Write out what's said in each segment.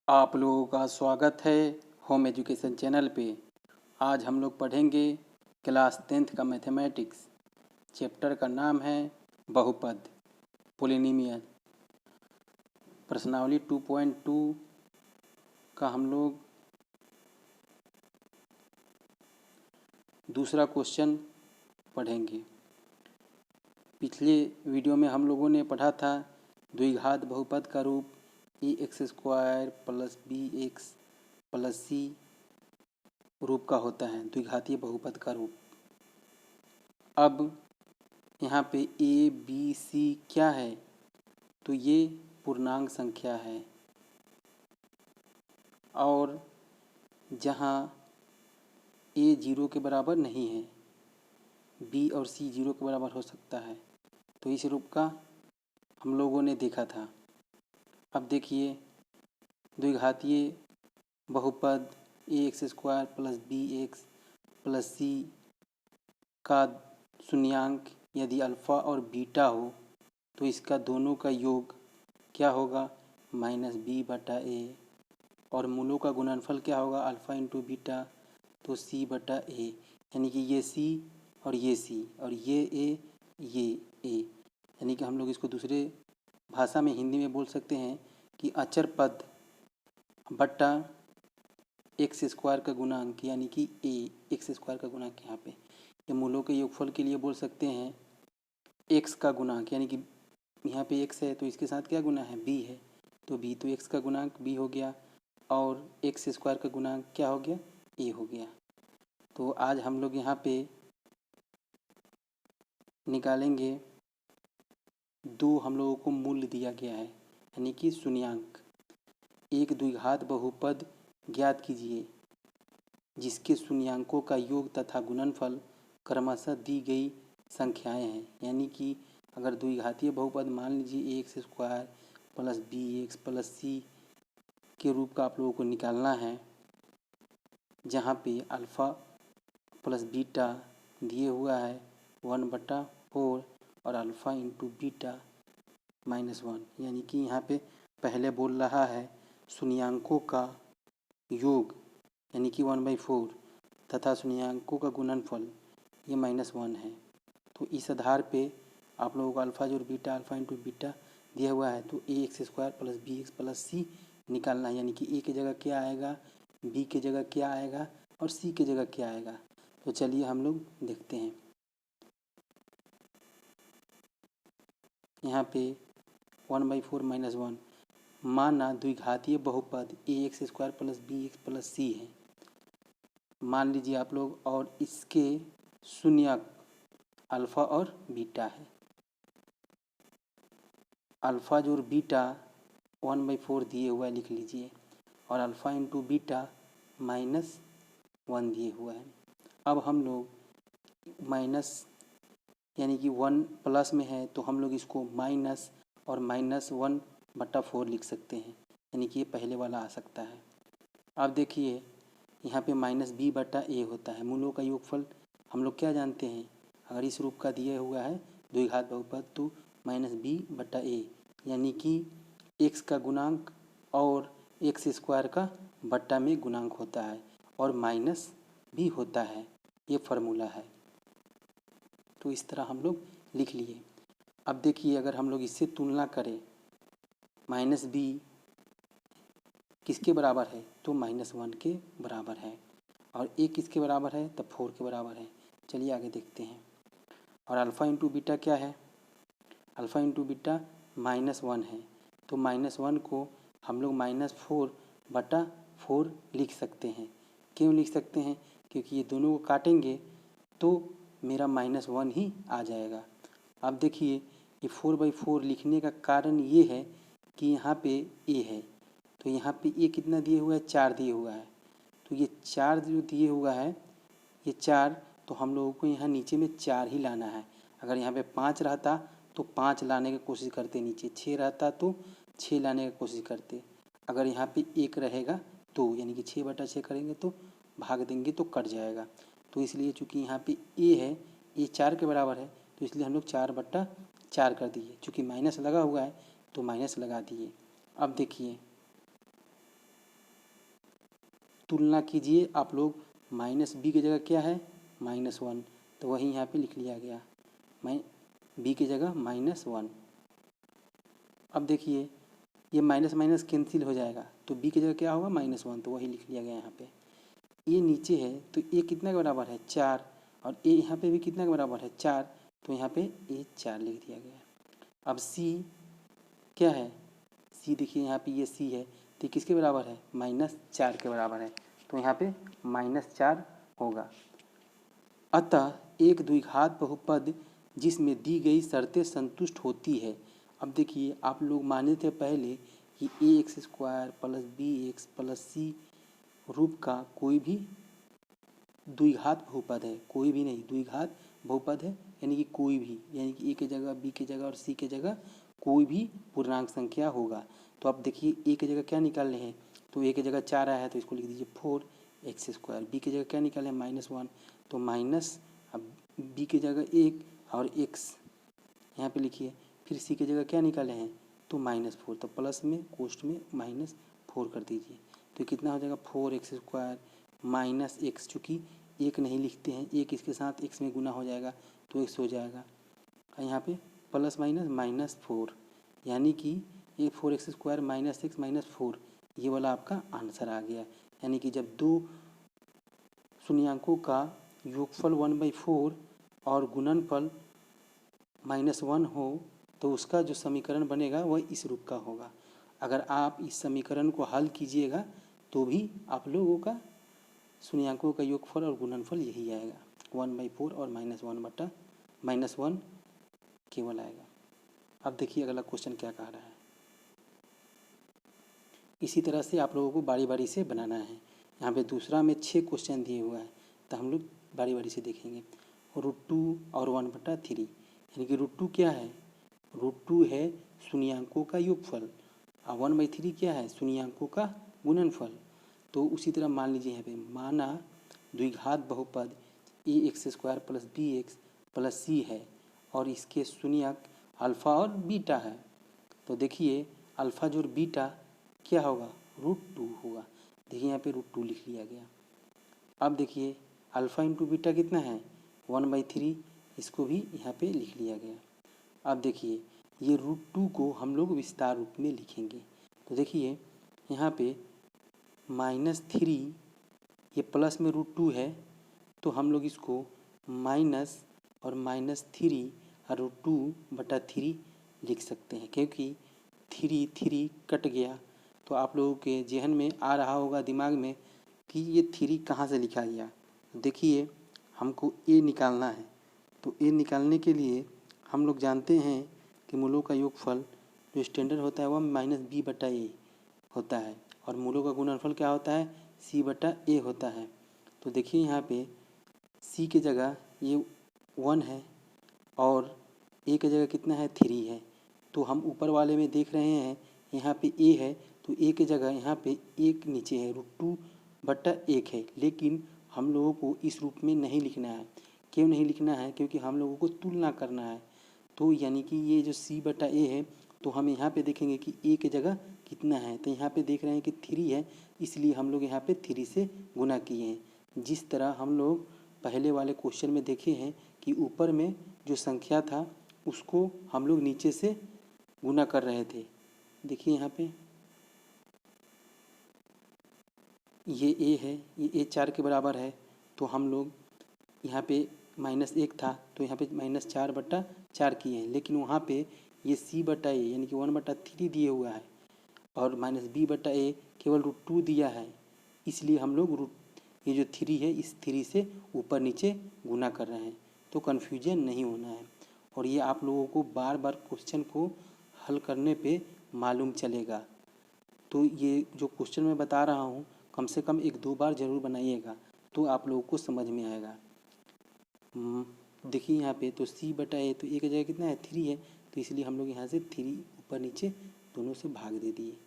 आप लोगों का स्वागत है होम एजुकेशन चैनल पे। आज हम लोग पढ़ेंगे क्लास 10th का मैथमेटिक्स। चैप्टर का नाम है बहुपद पोलिनिमियल। प्रश्नावली 2.2 का हम लोग दूसरा क्वेश्चन पढ़ेंगे। पिछले वीडियो में हम लोगों ने पढ़ा था द्विघात बहुपद का रूप ax² plus bx plus c रूप का होता है, द्विघातीय बहुपद का रूप। अब यहाँ पे a b c क्या है, तो ये पूर्णांक संख्या है और जहाँ a 0 के बराबर नहीं है, b और c 0 के बराबर हो सकता है, तो इस रूप का हम लोगों ने देखा था। अब देखिए द्विघातीय बहुपद ax² plus bx plus c का शून्यांक यदि अल्फ़ा और बीटा हो तो इसका दोनों का योग क्या होगा, -b/a, और मूलों का गुणनफल क्या होगा, अल्फ़ा इंटू बीटा, तो c/a, यानी कि ये c और ये c और ये a, यानी कि हम लोग इसको दूसरे भाषा में हिंदी में बोल सकते हैं कि अचर पद बट्टा x² का गुणांक, यानी कि a x² का गुणांक। यहाँ पे ये मूलों के योगफल के लिए बोल सकते हैं x का गुणांक, यानी कि यहाँ पे x है तो इसके साथ क्या गुना है, b है, तो b तो x का गुणांक b हो गया और x² का गुणांक क्या हो गया, a हो गया। तो आज हम लोग यहाँ पे निकालेंगे दो हम लोगों को मूल्य दिया गया है, यानी कि शून्यांक। एक द्विघात बहुपद ज्ञात कीजिए जिसके शून्यांकों का योग तथा गुणनफल क्रमशः दी गई संख्याएं हैं। यानी कि अगर द्विघातीय बहुपद मान लीजिए ax² plus bx plus c के रूप का आप लोगों को निकालना है, जहाँ पे अल्फ़ा प्लस बीटा दिए हुआ है 1/4 और अल्फ़ा इंटू बीटा -1, यानी कि यहाँ पे पहले बोल रहा है शून्यांकों का योग यानी कि 1/4 तथा शून्यांकों का गुणनफल ये -1 है। तो इस आधार पे आप लोगों को अल्फ़ा जो बीटा अल्फ़ा इंटू बीटा दिया हुआ है तो ax² plus bx plus c निकालना है, यानी कि a की जगह क्या आएगा, b की जगह क्या आएगा और c की जगह क्या आएगा। तो चलिए हम लोग देखते हैं। यहाँ पे 1/4 -1 माना द्विघातीय बहुपद ax² plus bx plus c है, मान लीजिए आप लोग, और इसके शून्यक अल्फ़ा और बीटा है। अल्फ़ा जोड़ बीटा 1/4 दिए हुआ है, लिख लीजिए, और अल्फ़ा इंटू बीटा -1 दिए हुआ है। अब हम लोग माइनस यानी कि 1 प्लस में है तो हम लोग इसको माइनस और -1/4 लिख सकते हैं, यानी कि ये पहले वाला आ सकता है। अब देखिए यहाँ पे -b/a होता है, मूलों का योगफल हम लोग क्या जानते हैं, अगर इस रूप का दिया हुआ है द्विघात बहुपद तो -b/a, यानी कि x का गुणांक और x² का बट्टा में गुणांक होता है और माइनस भी होता है, ये फार्मूला है। तो इस तरह हम लोग लिख लिए। अब देखिए अगर हम लोग इससे तुलना करें, -b किसके बराबर है, तो -1 के बराबर है, और a किसके बराबर है, तब 4 के बराबर है। चलिए आगे देखते हैं। और अल्फ़ा इंटू बीटा क्या है, अल्फ़ा इंटू बीटा -1 है, तो -1 को हम लोग -4/4 लिख सकते हैं। क्यों लिख सकते हैं, क्योंकि ये दोनों को काटेंगे तो मेरा -1 ही आ जाएगा। अब देखिए ये 4/4 लिखने का कारण ये है कि यहाँ पे a है, तो यहाँ पे a कितना दिए हुआ है, 4 दिए हुआ है, तो ये 4 जो दिए हुआ है ये 4, तो हम लोगों को यहाँ नीचे में 4 ही लाना है। अगर यहाँ पे 5 रहता तो 5 लाने की कोशिश करते, नीचे 6 रहता तो 6 लाने की कोशिश करते। अगर यहाँ पे 1 रहेगा तो यानी कि 6/6 करेंगे तो भाग देंगे तो कट जाएगा। तो इसलिए चूँकि यहाँ पे a है, a 4 के बराबर है, तो इसलिए हम लोग 4/4 कर दिए। चूँकि माइनस लगा हुआ है तो माइनस लगा दिए। अब देखिए तुलना कीजिए आप लोग, माइनस बी की जगह क्या है -1, तो वही यहाँ पे लिख लिया गया, बी की जगह -1। अब देखिए ये माइनस माइनस कैंसिल हो जाएगा, तो बी की जगह क्या होगा -1, तो वही लिख लिया गया यहाँ पे। ए नीचे है तो ए कितना के बराबर है 4, और ए यहाँ पे भी कितना के बराबर है 4, तो यहाँ पे ए 4 लिख दिया गया। अब सी क्या है, सी देखिए यहाँ पे ये सी है, तो किसके बराबर है -4 के बराबर है, तो यहाँ पे -4 होगा। अतः एक द्विघात बहुपद जिसमें दी गई शर्तें संतुष्ट होती है। अब देखिए आप लोग माने थे पहले कि ax² + bx + c रूप का कोई भी द्विघात बहुपद है, कोई भी नहीं, द्विघात बहुपद है, यानी कि कोई भी, यानी कि ए की जगह बी की जगह और सी की जगह कोई भी पूर्णांक संख्या होगा। तो अब देखिए ए की जगह क्या निकालने हैं, तो ए की जगह 4 आया है तो इसको लिख दीजिए 4x², बी की जगह क्या निकाले -1, तो माइनस, अब बी की जगह 1 और x यहाँ पे लिखिए, फिर सी की जगह क्या निकाले हैं तो -4, तो प्लस में कोष्ठ में -4 कर दीजिए, तो कितना हो जाएगा 4x² -x, चूँकि एक नहीं लिखते हैं, एक इसके साथ x में गुना हो जाएगा तो x हो जाएगा, और यहाँ पे प्लस माइनस -4, यानी कि ये 4x² -x -4 ये वाला आपका आंसर आ गया। यानी कि जब दो शून्यांकों का योगफल 1/4 और गुणनफल -1 हो तो उसका जो समीकरण बनेगा वह इस रूप का होगा। अगर आप इस समीकरण को हल कीजिएगा तो भी आप लोगों का शून्यांकों का योगफल और गुणनफल यही आएगा, 1/4 और -1 केवल आएगा। अब देखिए अगला क्वेश्चन क्या कह रहा है। इसी तरह से आप लोगों को बारी बारी से बनाना है। यहाँ पे दूसरा में 6 क्वेश्चन दिए हुआ है, तो हम लोग बारी बारी से देखेंगे। √2 और 1/3, यानी कि √2 क्या है, √2 है शून्यांकों का योगफल, और 1/3 क्या है शून्यांकों का गुणनफल। तो उसी तरह मान लीजिए यहाँ पे, माना द्विघात बहुपद ax² + bx + c है और इसके शून्यक अल्फ़ा और बीटा है। तो देखिए अल्फ़ा जो बीटा क्या होगा √2 होगा, देखिए यहाँ पे √2 लिख लिया गया। अब देखिए अल्फ़ा इंटू बीटा कितना है 1/3, इसको भी यहाँ पे लिख लिया गया। अब देखिए ये √2 को हम लोग विस्तार रूप में लिखेंगे, तो देखिए यहाँ पे -3 ये प्लस में √2 है, तो हम लोग इसको माइनस और -3 और √2/3 लिख सकते हैं, क्योंकि 3 कट गया। तो आप लोगों के जहन में आ रहा होगा दिमाग में कि ये 3 कहाँ से लिखा गया। देखिए हमको ए निकालना है, तो ए निकालने के लिए हम लोग जानते हैं कि मूलों का योगफल जो स्टैंडर्ड होता है वह -b/a होता है, और मूलों का गुणनफल क्या होता है c/a होता है। तो देखिए यहाँ पे c की जगह ये 1 है और a की जगह कितना है 3 है, तो हम ऊपर वाले में देख रहे हैं यहाँ पे a है, तो a की जगह यहाँ पे 1 नीचे है, √2/1 है, लेकिन हम लोगों को इस रूप में नहीं लिखना है। क्यों नहीं लिखना है, क्योंकि हम लोगों को तुलना करना है। तो यानी कि ये जो c/a है, तो हम यहाँ पे देखेंगे कि a की जगह कितना है, तो यहाँ पे देख रहे हैं कि 3 है, इसलिए हम लोग यहाँ पे 3 से गुना किए हैं। जिस तरह हम लोग पहले वाले क्वेश्चन में देखे हैं कि ऊपर में जो संख्या था उसको हम लोग नीचे से गुना कर रहे थे। देखिए यहाँ पे ये a है, ये a 4 के बराबर है, तो हम लोग यहाँ पे -1 था तो यहाँ पे -4/4 किए हैं, लेकिन वहाँ पे ये c/a यानी कि 1/3 दिए हुआ है और -b/a केवल √2 दिया है, इसलिए हम लोग ये जो 3 है इस 3 से ऊपर नीचे गुना कर रहे हैं, तो कन्फ्यूजन नहीं होना है। और ये आप लोगों को बार बार क्वेश्चन को हल करने पे मालूम चलेगा। तो ये जो क्वेश्चन मैं बता रहा हूँ कम से कम 1-2 बार ज़रूर बनाइएगा, तो आप लोगों को समझ में आएगा। देखिए यहाँ पे तो c/a, तो a की जगह कितना है 3 है, तो इसलिए हम लोग यहाँ से 3 ऊपर नीचे दोनों से भाग दे दिए,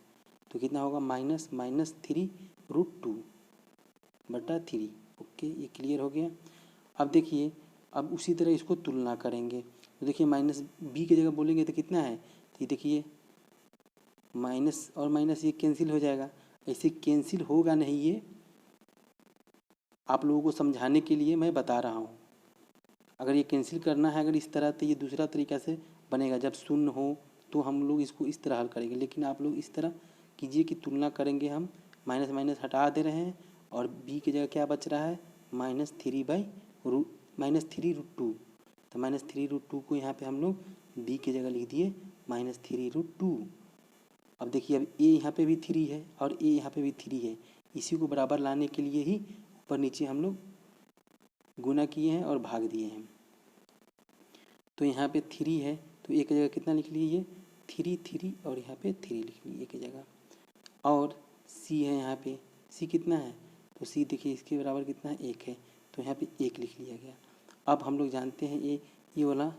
तो कितना होगा -3 √2/3। ओके, ये क्लियर हो गया। अब देखिए अब उसी तरह इसको तुलना करेंगे, तो देखिए -b की जगह बोलेंगे तो कितना है, तो ये देखिए माइनस और माइनस ये कैंसिल हो जाएगा, ऐसे कैंसिल होगा नहीं, ये आप लोगों को समझाने के लिए मैं बता रहा हूँ। अगर ये कैंसिल करना है अगर इस तरह, तो ये दूसरा तरीका से बनेगा। जब शून्य हो तो हम लोग इसको इस तरह हल करेंगे, लेकिन आप लोग इस तरह कीजिए कि तुलना करेंगे। हम माइनस माइनस हटा दे रहे हैं और b की जगह क्या बच रहा है, -3/√2। तो -3√2 को यहाँ पे हम लोग b की जगह लिख दिए -3√2। अब देखिए, अब a यहाँ पे भी 3 है और a यहाँ पे भी 3 है। इसी को बराबर लाने के लिए ही ऊपर नीचे हम लोग गुना किए हैं और भाग दिए हैं। तो यहाँ पे 3 है तो एक जगह कितना लिख लीजिए, 3 और यहाँ पे 3 लिख लीजिए एक जगह। और c है यहाँ पे, c कितना है, तो c देखिए इसके बराबर कितना है, 1 है, तो यहाँ पे 1 लिख लिया गया। अब हम लोग जानते हैं ये वाला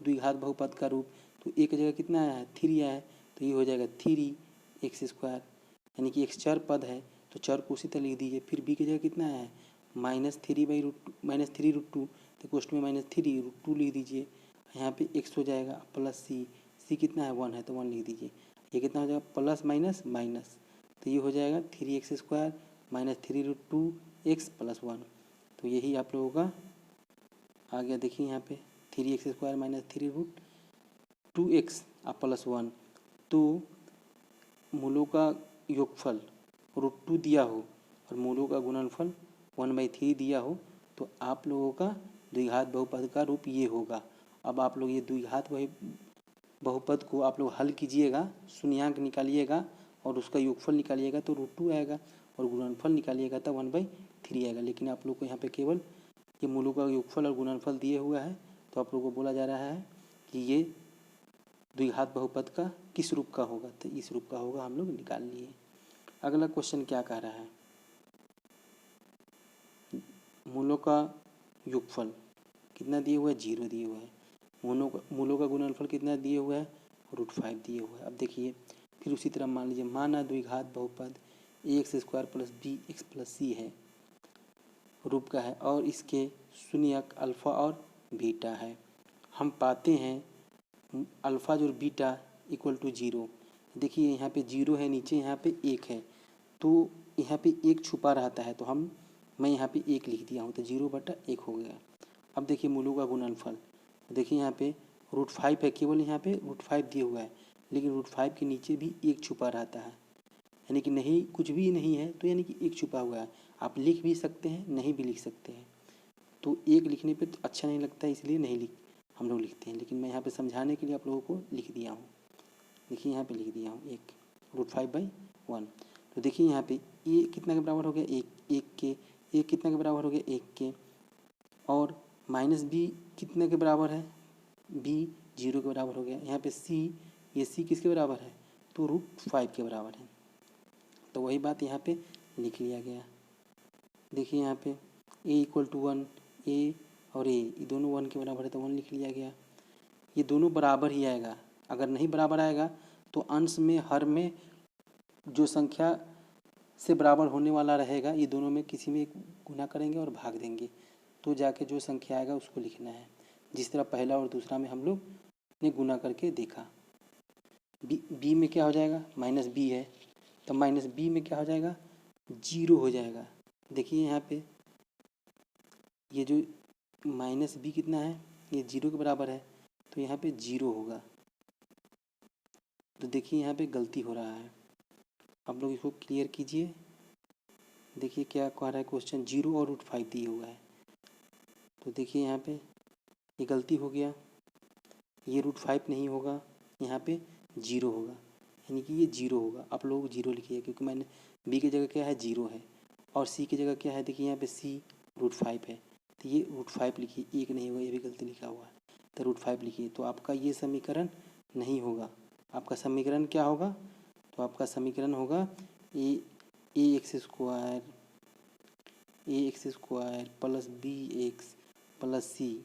द्विघात बहुपद का रूप, तो एक जगह कितना आया है, 3 आया है, तो ये हो जाएगा 3x², यानी कि x चर पद है तो चर को उसी तरह लिख दीजिए। फिर b की जगह कितना आया है, -3/√2, तो कोष्ठ में -3√2 लिख दीजिए। यहाँ पे x हो जाएगा प्लस c कितना है, 1 है, तो 1 लिख दीजिए। ये कितना हो जाएगा, प्लस माइनस माइनस, तो ये हो जाएगा 3x² -3√2x + 1। तो यही आप लोगों का आ गया। देखिए यहाँ पे 3x² -3√2x + 1। तो मूलों का योगफल √2 दिया हो और मूलों का गुणनफल 1/3 दिया हो तो आप लोगों का द्विघात बहुपद का रूप ये होगा। अब आप लोग ये द्विघात बहुपद को आप लोग हल कीजिएगा, शून्यांक निकालिएगा और उसका योगफल निकालिएगा तो √2 आएगा और गुणनफल निकालिएगा तो 1/3 आएगा। लेकिन आप लोग को यहाँ पे केवल ये मूलों का योगफल और गुणनफल दिए हुआ है, तो आप लोगों को बोला जा रहा है कि ये द्विघात बहुपद का किस रूप का होगा, तो इस रूप का होगा, हम लोग निकाल लिए। अगला क्वेश्चन क्या कह रहा है, मूलों का योगफल कितना दिए हुआ है, 0 दिए हुआ है। मूलों का गुणनफल कितना दिए हुआ है, √5 दिए हुआ है। अब देखिए फिर उसी तरह मान लीजिए, माना द्विघात बहुपद ax² + bx + c है, रूप का है और इसके शून्यक अल्फ़ा और बीटा है। हम पाते हैं अल्फ़ा और बीटा = 0। देखिए यहाँ पे 0 है, नीचे यहाँ पे 1 है, तो यहाँ पे 1 छुपा रहता है, तो मैं यहाँ पे 1 लिख दिया हूँ, तो 0/1 हो गया। अब देखिए मूलों का गुणनफल, देखिए यहाँ पे √5 है, केवल यहाँ पे √5 दिया हुआ है, लेकिन √5 के नीचे भी 1 छुपा रहता है, यानी कि नहीं कुछ भी नहीं है, तो यानी कि 1 छुपा हुआ है। आप लिख भी सकते हैं, नहीं भी लिख सकते हैं। तो 1 लिखने पे तो अच्छा नहीं लगता है, इसलिए हम लोग लिखते हैं, लेकिन मैं यहाँ पे समझाने के लिए आप लोगों को लिख दिया हूँ। देखिए यहाँ पे लिख दिया हूँ 1 √5/1। तो देखिए यहाँ पे ए कितना के बराबर हो गया, 1 के, ए कितना के बराबर हो गया, 1 के, और -b कितने के बराबर है, b 0 के बराबर हो गया। यहाँ पे c, ये c किसके बराबर है, तो √5 के बराबर है, तो वही बात यहाँ पे लिख लिया गया। देखिए यहाँ पे a = 1, a और a ये दोनों 1 के बराबर है, तो 1 लिख लिया गया। ये दोनों बराबर ही आएगा, अगर नहीं बराबर आएगा तो अंश में हर में जो संख्या से बराबर होने वाला रहेगा, ये दोनों में किसी में गुना करेंगे और भाग देंगे, तो जाके जो संख्या आएगा उसको लिखना है। जिस तरह पहला और दूसरा में हम लोग ने गुना करके देखा। b में क्या हो जाएगा, -b है, तो -b में क्या हो जाएगा, 0 हो जाएगा। देखिए यहाँ पे ये जो -b कितना है, ये 0 के बराबर है, तो यहाँ पे 0 होगा। तो देखिए यहाँ पे गलती हो रहा है, आप लोग इसको क्लियर कीजिए। देखिए क्या कह रहा है क्वेश्चन, 0 और √5 दिए हुआ है, तो देखिए यहाँ पे ये गलती हो गया, ये √5 नहीं होगा, यहाँ पे 0 होगा, यानी कि ये 0 होगा। आप लोग 0 लिखिए, क्योंकि मैंने b की जगह क्या है, 0 है, और c की जगह क्या है, देखिए यहाँ पे c √5 है, तो ये √5 लिखिए, 1 नहीं होगा, ये भी गलती लिखा हुआ है, तो √5 लिखिए। तो आपका ये समीकरण नहीं होगा, आपका समीकरण क्या होगा, तो आपका समीकरण होगा ax² + bx + c।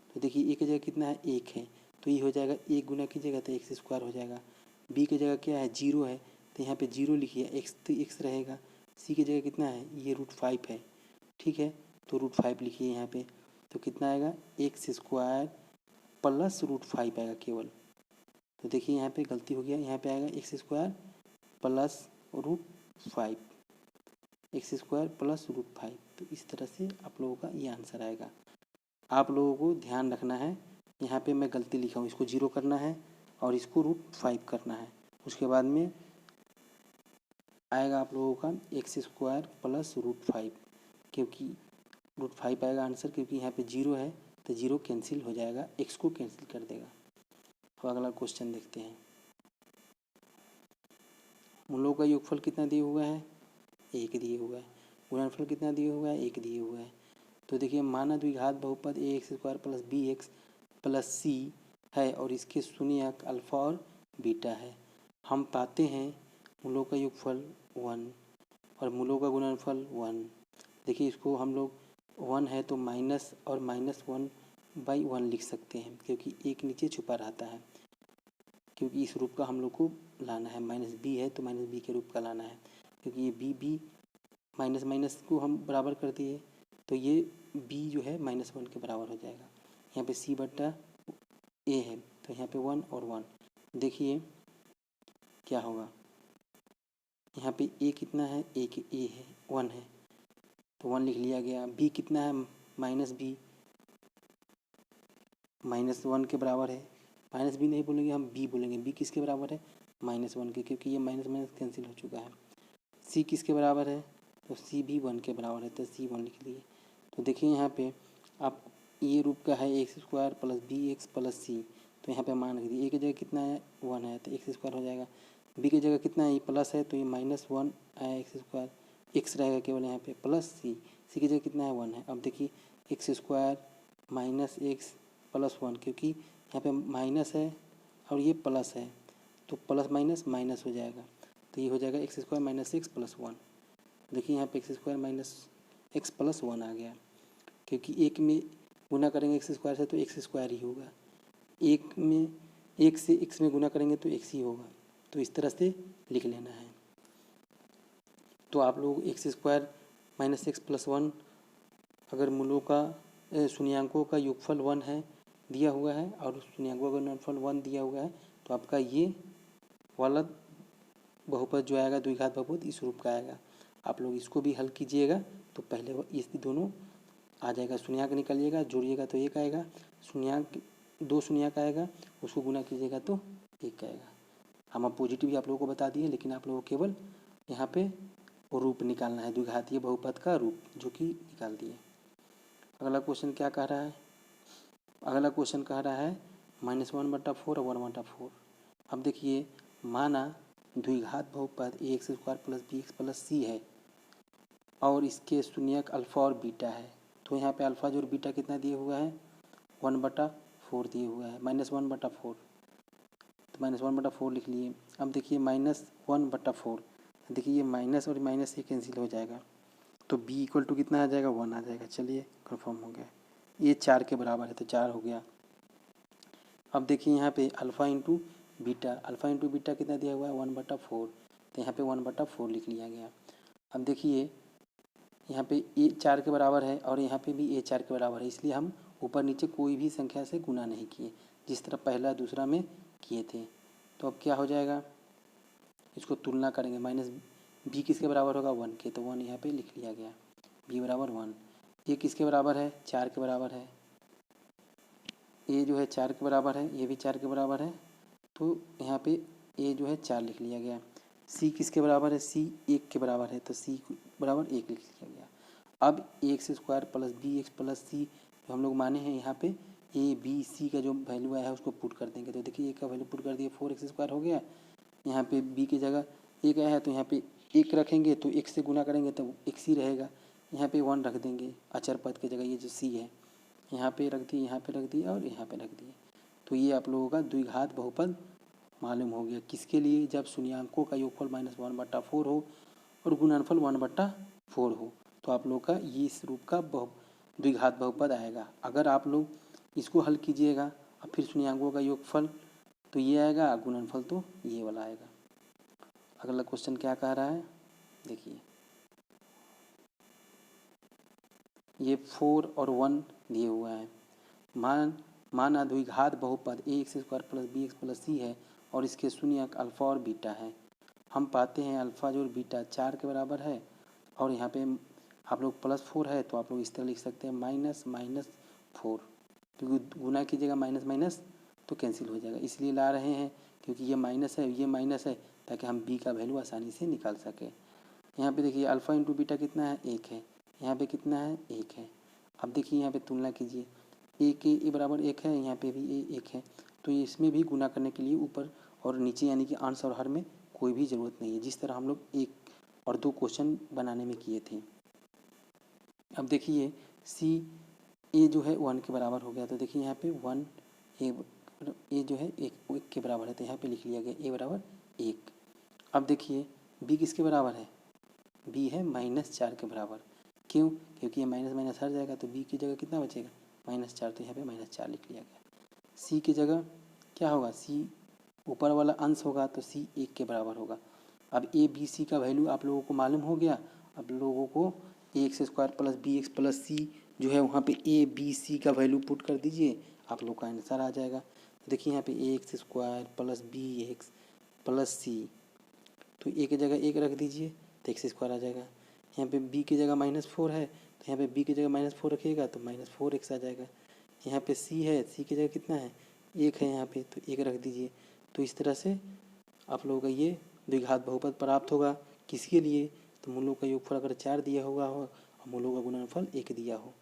तो देखिए a की जगह कितना है, 1 है, तो ये हो जाएगा 1 गुना कीजिएगा तो x² हो जाएगा। b की जगह क्या है, 0 है, तो यहाँ पे 0 लिखिए, x तो x रहेगा। c की जगह कितना है, ये √5 है, ठीक है, तो √5 लिखिए यहाँ पे, तो कितना आएगा, x² + √5 आएगा केवल। तो देखिए यहाँ पे गलती हो गया, यहाँ पे आएगा x² + √5, x square plus root 5। तो इस तरह से आप लोगों का ये आंसर आएगा। आप लोगों को ध्यान रखना है, यहाँ पे मैं गलती लिखा हूँ, इसको 0 करना है और इसको रूट 5 करना है। उसके बाद में आएगा आप लोगों का एक्स स्क्वायर प्लस रूट 5, क्योंकि रूट 5 आएगा आंसर, क्योंकि यहाँ पे 0 है तो 0 कैंसिल हो जाएगा, एक्स को कैंसिल कर देगा। तो अगला क्वेश्चन देखते हैं। उन लोगों का योगफल कितना दिया हुआ है? 1 दिए हुआ है। गुणनफल कितना दिया हुआ है? 1 दिए हुआ है। तो देखिए माना द्विघात बहुपद a x square plus b x plus c है और इसके शून्यक अल्फा और बीटा है। हम पाते हैं मूलों का योगफल 1 और मूलों का गुणनफल 1। देखिए इसको हम लोग 1 है तो माइनस और -1/1 लिख सकते हैं, क्योंकि एक नीचे छुपा रहता है, क्योंकि इस रूप का हम लोग को लाना है। माइनस बी है तो माइनस बी के रूप का लाना है, क्योंकि ये बी माइनस माइनस को हम बराबर कर दिए तो ये बी जो है -1 के बराबर हो जाएगा। यहाँ पे सी बट्टा ए है तो यहाँ पे 1 और 1। देखिए क्या होगा, यहाँ पे ए कितना है? ए है 1 है तो 1 लिख लिया गया। बी कितना है? -b -1 के बराबर है। माइनस बी नहीं बोलेंगे, हम बी बोलेंगे। बी किसके बराबर है? -1 के, क्योंकि ये माइनस माइनस कैंसिल हो चुका है। सी किसके बराबर है? तो सी भी 1 के बराबर है तो सी 1 लिख लिए। तो देखिए यहाँ पे आप ये रूप का है x square plus b x plus c, तो यहाँ पे मान रख दिए। ए की जगह कितना है? 1 है तो एक्स स्क्वायर हो जाएगा। बी की जगह कितना है? ये प्लस है तो ये -1 आया एक्स स्क्वायर, एक्स रहेगा केवल यहाँ पे प्लस सी। सी की जगह कितना है? 1 है। अब देखिए x square minus x plus 1, क्योंकि यहाँ पे माइनस है और ये प्लस है तो प्लस माइनस माइनस हो जाएगा, तो ये हो जाएगा x square minus x plus 1। देखिए यहाँ पे x square minus x plus 1 आ गया, क्योंकि एक में गुना करेंगे एक्स स्क्वायर से तो एक्स स्क्वायर ही होगा, एक से एक्स में गुना करेंगे तो एक्स ही होगा। तो इस तरह से लिख लेना है। तो आप लोग x square minus x plus 1 अगर मूलों का शून्यांकों का योगफल 1 है दिया हुआ है और शून्यांकों का गुणनफल 1 दिया हुआ है, तो आपका ये वाला बहुपद जो आएगा द्विघात बहुपद इस रूप का आएगा। आप लोग इसको भी हल कीजिएगा तो पहले इस दोनों आ जाएगा। शून्यांक निकालिएगा, जोड़िएगा तो 1 आएगा, शून्यांक 2 शून्यांक आएगा, उसको गुना कीजिएगा तो 1 आएगा। हम अपोजिट भी आप लोगों को बता दिए, लेकिन आप लोगों को केवल यहाँ पे वो रूप निकालना है, द्विघातीय बहुपद का रूप, जो कि निकाल दिए। अगला क्वेश्चन क्या कह रहा है? अगला क्वेश्चन कह रहा है -1/4 और 1/4। अब देखिए माना द्विघात बहुपद a x square plus b x plus c है और इसके शून्यक अल्फा और बीटा है। तो यहाँ पे अल्फा जो बीटा कितना दिया हुआ है? 1/4 दिए हुआ है, -1/4, तो -1/4 लिख लिए। अब देखिए -1/4, देखिए ये माइनस और माइनस से कैंसिल हो जाएगा तो b इक्वल टू कितना आ जाएगा? 1 आ जाएगा। चलिए कन्फर्म हो गया, ये 4 के बराबर है तो 4 हो गया। अब देखिए यहाँ पे अल्फ़ा इंटू बीटा कितना दिया हुआ है? 1/4, तो यहाँ पे 1/4 लिख लिया गया। अब देखिए यहाँ पे ए 4 के बराबर है और यहाँ पे भी ए 4 के बराबर है, इसलिए हम ऊपर नीचे कोई भी संख्या से गुना नहीं किए, जिस तरह पहला दूसरा में किए थे। तो अब क्या हो जाएगा? इसको तुलना करेंगे, माइनस बी किसके बराबर होगा? 1 के, तो 1 यहाँ पे लिख लिया गया, बी बराबर 1। ये किसके बराबर है? 4 के बराबर है। ए जो है 4 के बराबर है, ये भी 4 के बराबर है, तो यहाँ पे ए जो है 4 लिख लिया गया। सी किसके बराबर है? सी 1 के बराबर है, तो सी बराबर 1 लिख लिया गया। अब x square plus b x plus c जो हम लोग माने हैं, यहाँ पे ए बी सी का जो वैल्यू आया है उसको पुट कर देंगे। तो देखिए ए का वैल्यू पुट कर दिए, 4x² हो गया। यहाँ पे बी की जगह 1 आया है तो यहाँ पे 1 रखेंगे तो 1 से गुना करेंगे तो x ही रहेगा। यहाँ पे 1 रख देंगे अचर पद की जगह, ये जो सी है यहाँ पे रख दिए, यहाँ पे रख दिए और यहाँ पे रख दिए। तो ये आप लोगों का द्विघात बहुपद मालूम हो गया। किसके लिए? जब शून्यांकों का योगफल -1/4 हो और गुणनफल 1/4 हो, तो आप लोग का ये इस रूप का द्विघात बहुपद आएगा। अगर आप लोग इसको हल कीजिएगा और फिर शून्यांकों का योगफल तो ये आएगा, गुणनफल तो ये वाला आएगा। अगला क्वेश्चन क्या कह रहा है देखिए, ये 4 और 1 दिए हुआ है। माना द्विघात बहुपद a x square plus b x plus c है और इसके शून्यक अल्फा और बीटा है। हम पाते हैं अल्फा जो बीटा 4 के बराबर है और यहाँ पे आप लोग +4 है तो आप लोग इस तरह लिख सकते हैं -4, क्योंकि गुना कीजिएगा माइनस माइनस तो कैंसिल हो जाएगा, इसलिए ला रहे हैं क्योंकि ये माइनस है, ये माइनस है, ताकि हम b का वैल्यू आसानी से निकाल सकें। यहाँ पे देखिए अल्फ़ा इंटू बीटा कितना है, 1 है। यहाँ पे कितना है, 1 है। अब देखिए यहाँ पे तुलना कीजिए, ए के ए बराबर 1 है, यहाँ पे भी ए 1 है, तो इसमें भी गुना करने के लिए ऊपर और नीचे यानी कि अंश और हर में कोई भी ज़रूरत नहीं है, जिस तरह हम लोग 1 और 2 क्वेश्चन बनाने में किए थे। अब देखिए सी ए जो है 1 के बराबर हो गया, तो देखिए यहाँ पे 1 ए जो है 1 के बराबर है, तो यहाँ पे लिख लिया गया ए बराबर 1। अब देखिए बी किसके बराबर है, बी है -4 के बराबर। क्यों, क्योंकि ये माइनस माइनस हट जाएगा, तो बी की जगह कितना बचेगा, -4, तो यहाँ पे -4 लिख लिया गया। सी की जगह क्या होगा, सी ऊपर वाला अंश होगा तो सी 1 के बराबर होगा। अब ए बी सी का वैल्यू आप लोगों को मालूम हो गया। अब लोगों को ax² + bx + c जो है वहाँ पे ए बी सी का वैल्यू पुट कर दीजिए, आप लोग का आंसर आ जाएगा। देखिए यहाँ पे ax² + bx + c, तो ए की जगह 1 रख दीजिए तो x² आ जाएगा। यहाँ पे b की जगह -4 है, तो यहाँ पे b की जगह -4 रखिएगा तो -4x आ जाएगा। यहाँ पे c है, c की जगह कितना है, 1 है यहाँ पे, तो 1 रख दीजिए। तो इस तरह से आप लोगों का ये द्विघात बहुपद प्राप्त होगा। किसके लिए, तो मूलों का योगफल अगर 4 दिया होगा और मूलों का गुणनफल 1 दिया हो,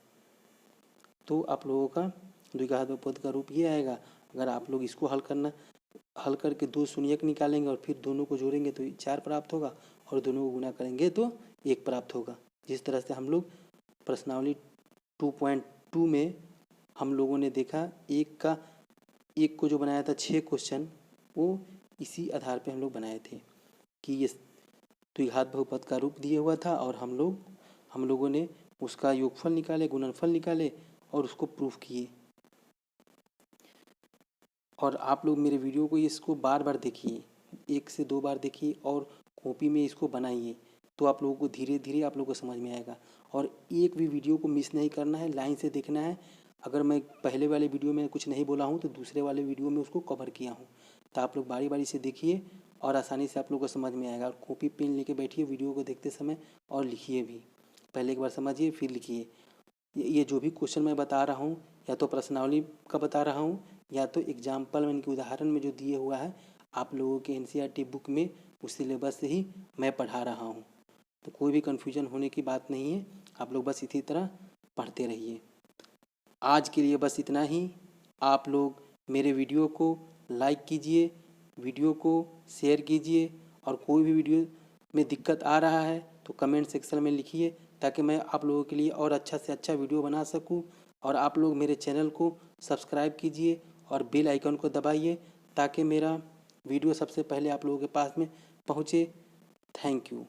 तो आप लोगों का द्विघात बहुपद का रूप ये आएगा। अगर आप लोग इसको हल करके 2 शून्यक निकालेंगे और फिर दोनों को जोड़ेंगे तो 4 प्राप्त होगा, और दोनों को गुना करेंगे तो 1 प्राप्त होगा। जिस तरह से हम लोग प्रश्नावली 2.2 में हम लोगों ने देखा, एक को जो बनाया था 6 क्वेश्चन, वो इसी आधार पे हम लोग बनाए थे कि ये द्विघात बहुपद का रूप दिया हुआ था, और हम लोगों ने उसका योगफल निकाले, गुणनफल निकाले और उसको प्रूफ किए। और आप लोग मेरे वीडियो को इसको बार बार देखिए, 1 से 2 बार देखिए और कॉपी में इसको बनाइए, तो आप लोगों को धीरे धीरे आप लोगों को समझ में आएगा। और एक भी वीडियो को मिस नहीं करना है, लाइन से देखना है। अगर मैं पहले वाले वीडियो में कुछ नहीं बोला हूँ तो दूसरे वाले वीडियो में उसको कवर किया हूँ, तो आप लोग बारी बारी से देखिए और आसानी से आप लोग को समझ में आएगा। और कॉपी पेन लेके बैठिए वीडियो को देखते समय और लिखिए भी, पहले एक बार समझिए फिर लिखिए। ये जो भी क्वेश्चन मैं बता रहा हूँ, या तो प्रश्नावली का बता रहा हूँ, या तो एग्जाम्पल में, उदाहरण में जो दिए हुआ है आप लोगों के NCERT बुक में, उस सिलेबस से ही मैं पढ़ा रहा हूँ। तो कोई भी कन्फ्यूजन होने की बात नहीं है, आप लोग बस इसी तरह पढ़ते रहिए। आज के लिए बस इतना ही। आप लोग मेरे वीडियो को लाइक कीजिए, वीडियो को शेयर कीजिए, और कोई भी वीडियो में दिक्कत आ रहा है तो कमेंट सेक्शन में लिखिए, ताकि मैं आप लोगों के लिए और अच्छा से अच्छा वीडियो बना सकूं। और आप लोग मेरे चैनल को सब्सक्राइब कीजिए और बेल आइकन को दबाइए, ताकि मेरा वीडियो सबसे पहले आप लोगों के पास में पहुँचे। Thank you.